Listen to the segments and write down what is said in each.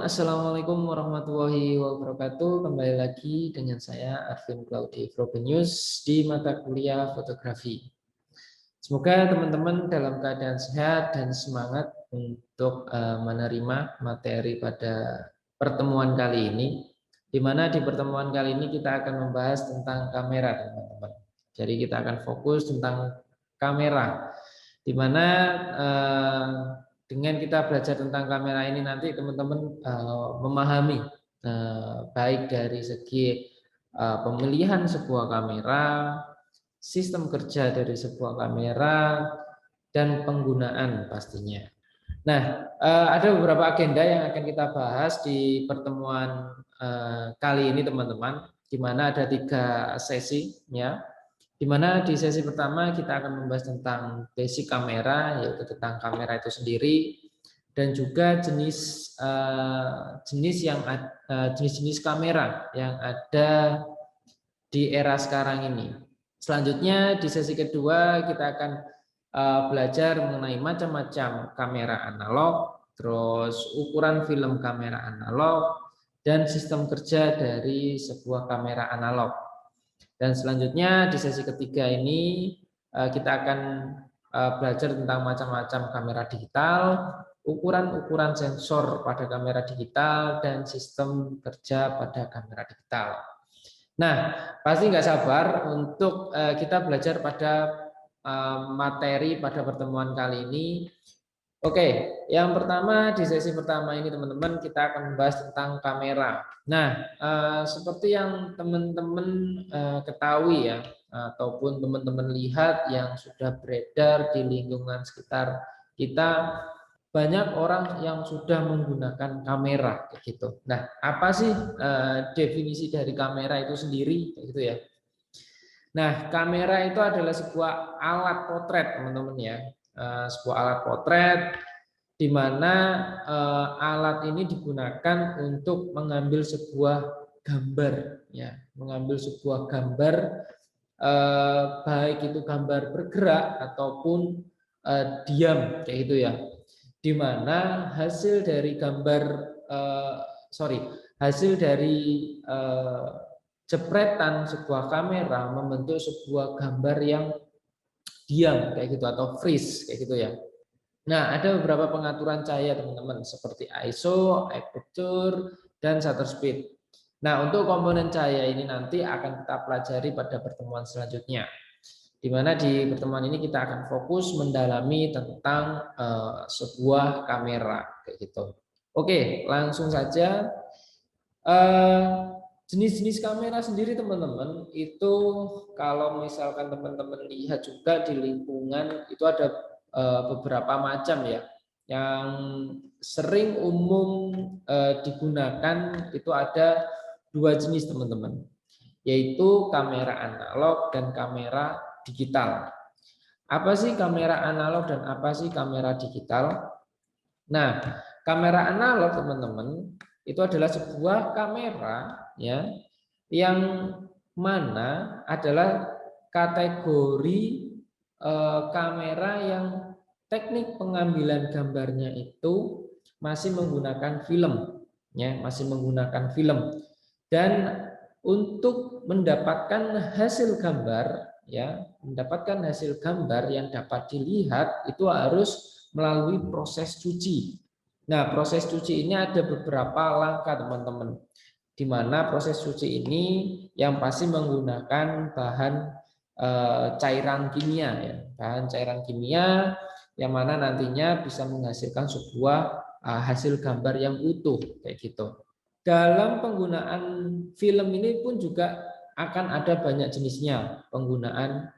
Assalamualaikum warahmatullahi wabarakatuh. Kembali lagi dengan saya Arvin Claudi Frobenius di mata kuliah fotografi. Semoga teman-teman dalam keadaan sehat dan semangat untuk menerima materi pada pertemuan kali ini. Di mana di pertemuan kali ini kita akan membahas tentang kamera, teman-teman. Jadi kita akan fokus tentang kamera, di mana dengan kita belajar tentang kamera ini nanti teman-teman memahami baik dari segi pemilihan sebuah kamera, sistem kerja dari sebuah kamera, dan penggunaan pastinya. Nah, ada beberapa agenda yang akan kita bahas di pertemuan kali ini, teman-teman, di mana ada 3 sesi, ya. Di mana di sesi pertama kita akan membahas tentang basic kamera, yaitu tentang kamera itu sendiri, dan juga jenis-jenis kamera yang ada di era sekarang ini. Selanjutnya di sesi kedua kita akan belajar mengenai macam-macam kamera analog, terus ukuran film kamera analog, dan sistem kerja dari sebuah kamera analog. Dan selanjutnya di sesi ketiga ini kita akan belajar tentang macam-macam kamera digital, ukuran-ukuran sensor pada kamera digital, dan sistem kerja pada kamera digital. Nah, pasti nggak sabar untuk kita belajar pada materi pada pertemuan kali ini. Oke, yang pertama di sesi pertama ini teman-teman kita akan membahas tentang kamera. Nah, seperti yang teman-teman ketahui ya, ataupun teman-teman lihat yang sudah beredar di lingkungan sekitar kita, banyak orang yang sudah menggunakan kamera, kayak gitu. Nah, apa sih definisi dari kamera itu sendiri, kayak gitu ya? Nah, kamera itu adalah sebuah alat potret, teman-teman ya. Sebuah alat potret di mana alat ini digunakan untuk mengambil sebuah gambar, ya, mengambil sebuah gambar, baik itu gambar bergerak ataupun diam, kayak gitu ya. Di mana hasil dari hasil dari jepretan sebuah kamera membentuk sebuah gambar yang diam, kayak gitu, atau freeze, kayak gitu ya. Nah, ada beberapa pengaturan cahaya, teman-teman, seperti ISO, aperture, dan shutter speed. Nah, untuk komponen cahaya ini nanti akan kita pelajari pada pertemuan selanjutnya, di mana di pertemuan ini kita akan fokus mendalami tentang sebuah kamera, kayak gitu. Oke, langsung saja. Jenis-jenis kamera sendiri, teman-teman, itu kalau misalkan teman-teman lihat juga di lingkungan itu ada beberapa macam ya. Yang sering umum digunakan itu ada 2 jenis, teman-teman, yaitu kamera analog dan kamera digital. Apa sih kamera analog dan apa sih kamera digital? Nah, kamera analog, teman-teman, itu adalah sebuah kamera ya yang mana adalah kategori kamera yang teknik pengambilan gambarnya itu masih menggunakan film, ya, masih menggunakan film. Dan untuk mendapatkan hasil gambar, ya, mendapatkan hasil gambar yang dapat dilihat itu harus melalui proses cuci. Nah, proses cuci ini ada beberapa langkah, teman-teman, di mana proses cuci ini yang pasti menggunakan bahan cairan kimia, ya, bahan cairan kimia yang mana nantinya bisa menghasilkan sebuah hasil gambar yang utuh, kayak gitu. Dalam penggunaan film ini pun juga akan ada banyak jenisnya penggunaan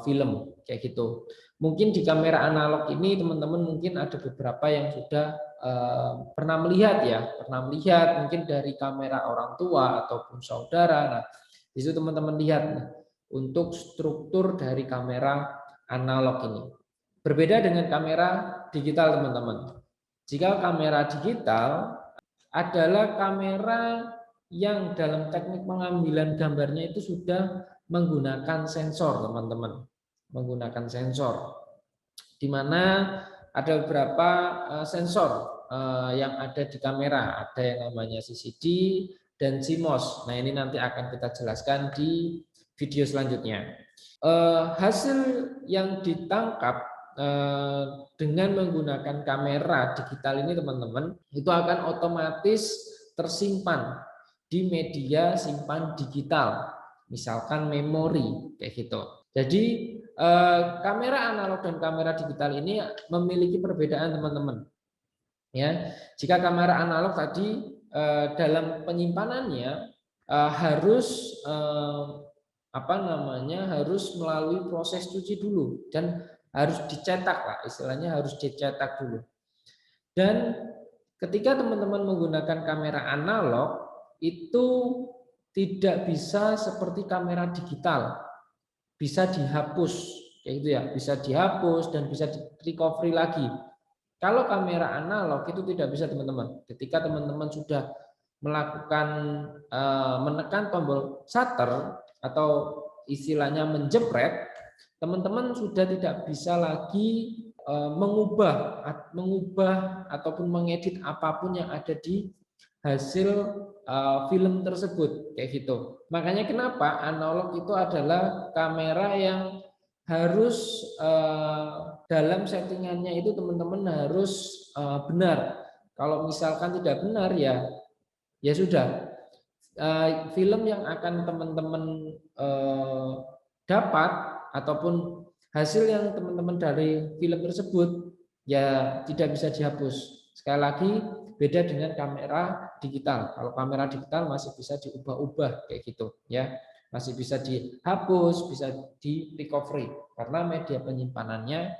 film, kayak gitu. Mungkin di kamera analog ini teman-teman mungkin ada beberapa yang sudah pernah melihat ya, pernah melihat mungkin dari kamera orang tua ataupun saudara. Nah, di situ teman-teman lihat nih, untuk struktur dari kamera analog ini. Berbeda dengan kamera digital, teman-teman. Jika kamera digital adalah kamera yang dalam teknik pengambilan gambarnya itu sudah menggunakan sensor, teman-teman. Menggunakan sensor, di mana ada beberapa sensor yang ada di kamera. Ada yang namanya CCD dan CMOS. Nah, ini nanti akan kita jelaskan di video selanjutnya. Hasil yang ditangkap dengan menggunakan kamera digital ini teman-teman, itu akan otomatis tersimpan di media simpan digital, misalkan memori kayak gitu. Jadi kamera analog dan kamera digital ini memiliki perbedaan teman-teman. Ya, jika kamera analog tadi dalam penyimpanannya harus harus melalui proses cuci dulu dan harus dicetak lah, istilahnya harus dicetak dulu. Dan ketika teman-teman menggunakan kamera analog itu tidak bisa seperti kamera digital, bisa dihapus kayak gitu ya, bisa dihapus dan bisa di recovery lagi. Kalau kamera analog itu tidak bisa teman-teman. Ketika teman-teman sudah melakukan menekan tombol shutter atau istilahnya menjepret, teman-teman sudah tidak bisa lagi mengubah ataupun mengedit apapun yang ada di hasil film tersebut kayak gitu. Makanya kenapa analog itu adalah kamera yang harus dalam settingannya itu teman-teman harus benar. Kalau misalkan tidak benar ya sudah, film yang akan teman-teman dapat ataupun hasil yang teman-teman dari film tersebut ya tidak bisa dihapus. Sekali lagi beda dengan kamera digital. Kalau kamera digital masih bisa diubah-ubah kayak gitu ya. Masih bisa dihapus, bisa di recovery karena media penyimpanannya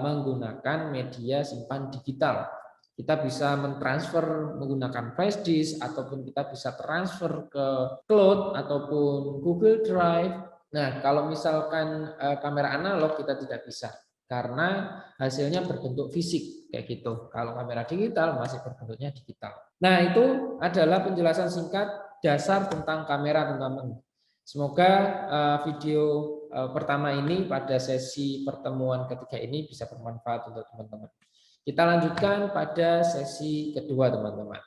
menggunakan media simpan digital. Kita bisa mentransfer menggunakan flash disk ataupun kita bisa transfer ke cloud ataupun Google Drive. Nah, kalau misalkan kamera analog kita tidak bisa karena hasilnya berbentuk fisik kayak gitu. Kalau kamera digital masih berbentuknya digital. Nah, itu adalah penjelasan singkat dasar tentang kamera, teman-teman. Semoga video pertama ini pada sesi pertemuan ketiga ini bisa bermanfaat untuk teman-teman. Kita lanjutkan pada sesi kedua, teman-teman.